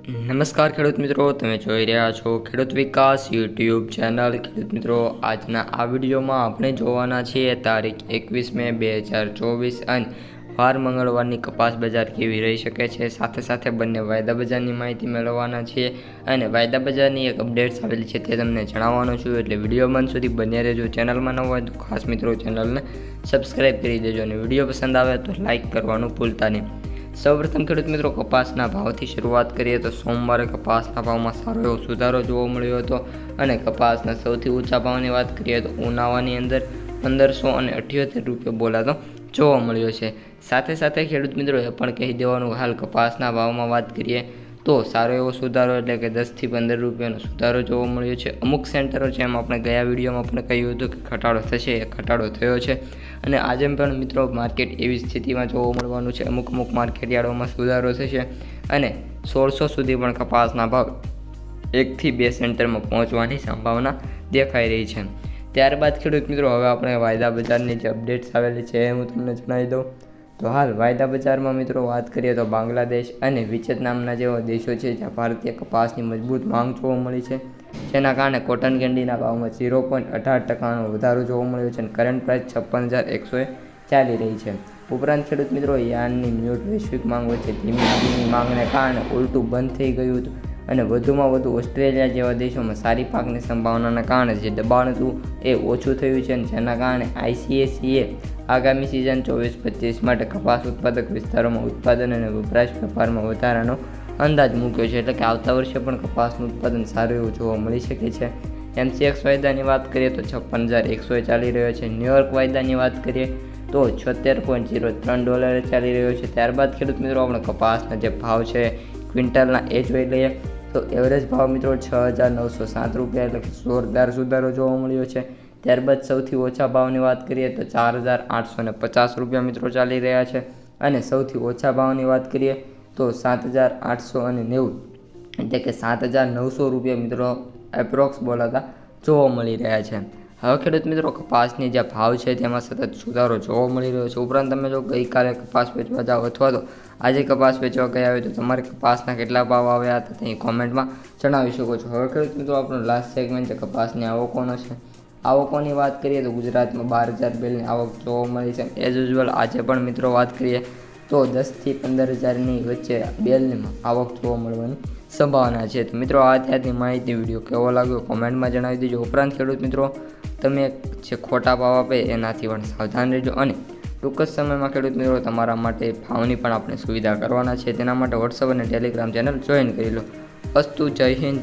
નમસ્કાર ખેડૂત મિત્રો, તમે જોઈ રહ્યા છો ખેડૂત વિકાસ યુટ્યુબ ચેનલ. ખેડૂત મિત્રો, આજના આ વિડીયોમાં આપણે જોવાના છીએ તારીખ 21 મે 2024 અને વાર મંગળવારની કપાસ બજાર કેવી રહી શકે છે. સાથે સાથે બંને વાયદા બજારની માહિતી મેળવવાના છીએ અને વાયદા બજારની એક અપડેટ્સ આવેલી છે તે તમને જણાવવાનો છું, એટલે વિડીયો બંધ સુધી બન્યા રહેજો. ચેનલમાં ન હોય તો ખાસ મિત્રો ચેનલને સબસ્ક્રાઈબ કરી દેજો અને વિડીયો પસંદ આવે તો લાઇક કરવાનું ભૂલતા નહીં. સૌપ્રથમ ખેડૂત મિત્રો, કપાસના ભાવથી શરૂઆત કરીએ તો સોમવારે કપાસના ભાવમાં સારો એવો સુધારો જોવા મળ્યો હતો અને કપાસના સૌથી ઊંચા ભાવની વાત કરીએ તો ઉનાવાની અંદર 1578 રૂપિયા બોલાતો જોવા મળ્યો છે. સાથે સાથે ખેડૂત મિત્રો એ પણ કહી દેવાનું, હાલ કપાસના ભાવમાં વાત કરીએ તો સારો એવો સુધારો એટલે કે 10 થી 15 રૂપિયાનો સુધારો જોવા મળ્યો છે. અમુક સેન્ટરો છે, એમ આપણે ગયા વિડીયોમાં પણ કહ્યું હતું કે ઘટાડો થશે, એ ઘટાડો થયો છે અને આજે પણ મિત્રો માર્કેટ એવી સ્થિતિમાં જોવા મળવાનું છે. અમુક માર્કેટ યાર્ડોમાં સુધારો થશે અને 1600 સુધી પણ કપાસના ભાવ 1 થી 2 સેન્ટરમાં પહોંચવાની સંભાવના દેખાઈ રહી છે. ત્યારબાદ ખેડૂત મિત્રો હવે આપણે વાયદા બજારની જે અપડેટ્સ આવેલી છે એ હું તમને જણાવી દઉં. તો હાલ વાયદા બજારમાં મિત્રો વાત કરીએ તો બાંગ્લાદેશ અને વિયેતનામના જેવા દેશો છે જ્યાં ભારતીય કપાસની મજબૂત માંગ જોવા મળી છે, જેના કારણે કોટન કેન્ડીના ભાવમાં 0.18% વધારો જોવા મળ્યો છે અને કરંટ પ્રાઇસ 56,100 ચાલી રહી છે. ઉપરાંત ખેડૂત મિત્રો યાર્નની મ્યુટ વૈશ્વિક માંગ વચ્ચે ધીમી માંગને કારણે ઉલટું બંધ થઈ ગયું હતું અને વધુમાં વધુ ઓસ્ટ્રેલિયા જેવા દેશોમાં સારી પાકની સંભાવનાના કારણે જે દબાણ હતું એ ઓછું થયું છે અને જેના કારણે ICACએ આગામી સિઝન 24-25 માટે કપાસ ઉત્પાદક વિસ્તારોમાં ઉત્પાદન અને વપરાશ વેપારમાં વધારાનો અંદાજ મૂક્યો છે, એટલે કે આવતા વર્ષે પણ કપાસનું ઉત્પાદન સારું એવું જોવા મળી શકે છે. MCX વાયદાની વાત કરીએ તો 56,100 ચાલી રહ્યો છે. ન્યુયોર્ક વાયદાની વાત કરીએ તો $76.03 ચાલી રહ્યો છે. ત્યારબાદ ખેડૂત મિત્રો આપણે કપાસના જે ભાવ છે ક્વિન્ટલના એ જોઈ લઈએ તો એવરેજ ભાવ મિત્રો 6,907 રૂપિયા, એટલે કે જોરદાર સુધારો જોવા મળ્યો છે. ત્યારબાદ સૌથી ઓછા ભાવની વાત કરીએ તો 4,850 રૂપિયા મિત્રો ચાલી રહ્યા છે અને સૌથી ઓછા ભાવની વાત કરીએ તો 7,890 એટલે કે 7,900 રૂપિયા મિત્રો એપ્રોક્સ બોલાતા જોવા મળી રહ્યા છે. હવે ખેડૂત મિત્રો કપાસની જે ભાવ છે તેમાં સતત સુધારો જોવા મળી રહ્યો છે. ઉપરાંત તમે જો ગઈકાલે કપાસ વેચવા જાઓ અથવા તો આજે કપાસ વેચવા ગયા હોય તો તમારે કપાસના કેટલા ભાવ આવ્યા હતા તે કોમેન્ટમાં જણાવી શકો છો. હવે ખેડૂત મિત્રો આપણો લાસ્ટ સેગમેન્ટ છે કપાસની આવકોનો છે. આવકોની વાત કરીએ તો ગુજરાતમાં 12,000 બેલની આવક જોવા મળી છે. એઝ યુઝ્યુઅલ આજે પણ મિત્રો વાત કરીએ તો 10 થી 15,000ની વચ્ચે બેલની આવક જોવા મળવાની સંભાવના છે. તો મિત્રો આ ત્યાંની માહિતી વિડીયો કેવો લાગ્યો કોમેન્ટમાં જણાવી દેજો. ઉપરાંત ખેડૂત મિત્રો તમે જે ખોટા ભાવ આપે એનાથી પણ સાવધાન રહેજો અને ટૂંક જ સમયમાં ખેડૂત મિત્રો તમારા માટે ભાવની પણ આપણે સુવિધા કરવાના છે. તેના માટે WhatsApp અને Telegram ચેનલ જોઈન કરી લો. અસ્તુ, જય હિન્દ.